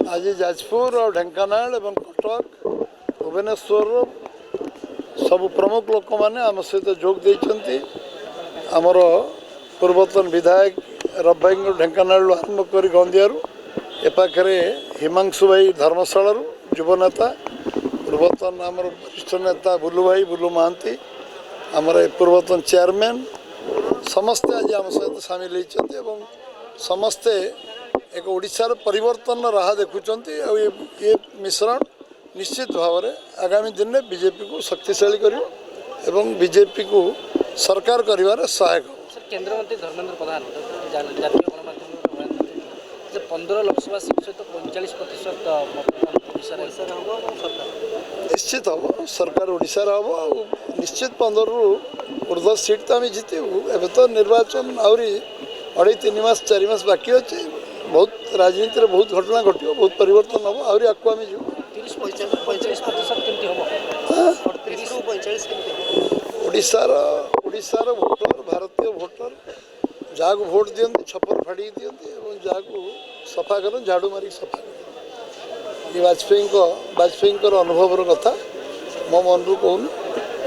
आज जाजपुर और ढेंकानाल एवं कटक भुवनेश्वर सब प्रमुख लोक मैंने आम सहित जोग देइछन्ति। आमर पूर्वतन विधायक रब भाई ढेंकानाल आरंभ कर गंदियारू एपाखे हिमांशु भाई धर्मशाला युव नेता पूर्वतन आमर वरिष्ठ नेता बुलू भाई बुलू महांती आमर पूर्वतन चेयरमैन समस्ते आज आम सहित सामिल होती समस्ते एक ओडिशार परिवर्तन राह देखुंट ये मिश्रण निश्चित भाव में आगामी दिन में बीजेपी को शक्तिशाली कर बीजेपी को सरकार कर सहायक। केंद्र मंत्री धर्मेंद्र प्रधान जातीय गणमाध्यम 15 लोकसभा सीट सहित 45% निश्चित हम सरकार ओडिशार हम निश्चित 15 रु ऊर्ध्व सीट तो आम जीतबू। एवं तो निर्वाचन आहरी 2.5-3 मास 4 मास बाकी अच्छे बहुत राजनीति में बहुत घटना घटो बहुत परिवर्तन हम आहरी आगे आम जीव 30-45% भोटर भारतीय भोटर जहाँ को भोट दिखती छपर फाड़ी दिखती जहाँ को सफा कर झाड़ू मारिक सफा कर ये वाजपेयी अनुभवर कथा मो मन रू कहून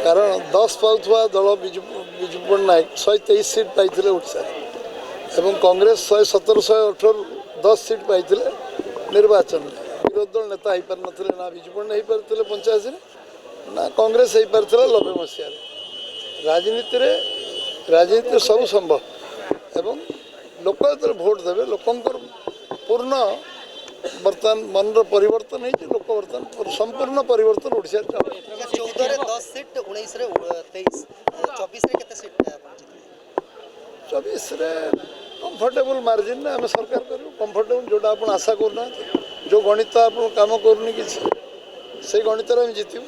कारण 10 पाउथवा दल विजु पट्टनायक 123 सीट पाई ओडिशा एवं कांग्रेस 117-118 10 सीट पाई निर्वाचन विरोधी दल नेता हो पार ना ना विजु पट्टनायक हो पारे 85 ना कांग्रेस हो पार 90 मसीह राजनीति सब संभव एवं लोक जो भोट देवे लोकंर पूर्ण बर्तमान मन परिवर्तन है लोक बर्तमान संपूर्ण परिवर्तन ओडिशा 14 10 सीट 19 23 24 केते सीट 24 कंफर्टेबल मार्जिन आम सरकार कर कंफर्टेबल जोटा आप आशा करना जो गणित आप काम करूनी कि से गणित आम जीतू।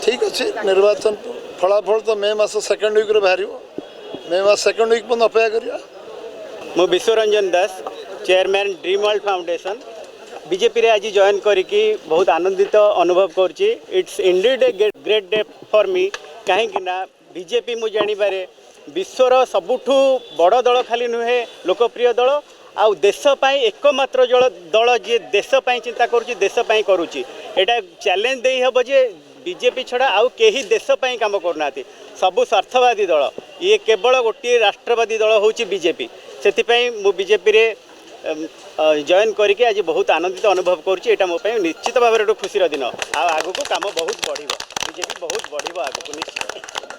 ठीक अच्छे निर्वाचन फलाफल तो मे मास 2nd वीक बाहर मे मास 2nd वीक पर अपेक्षा करिया। मु Biswaranjan Das chairman dream world foundation BJP रे आज जॉइन करिकी बहुत आनंदित अनुभव करछि। It's indeed a great day for me कहीं बीजेपी मु जानिबारे विश्वर सबुठु बड़ दल खाली नुहे लोकप्रिय दल आउ देश पाई एकमात्र दल जी देश पाई चिंता करुच्ची देश पाई करुच्ची एटा चैलेंज दे हम जे बीजेपी छड़ा आउ केही देश पाई काम करना सबु स्वार्थवादी दल ये केवल गोटे राष्ट्रवादी दल होची बीजेपी से मु बीजेपी रे जॉइन करके आज बहुत आनंदित अनुभव करुच्ची। एटा मो पाई निश्चित भाव खुशी दिन आगु को काम बहुत बढ़िबो बीजेपी बहुत बढ़िबो आगु निश्चित।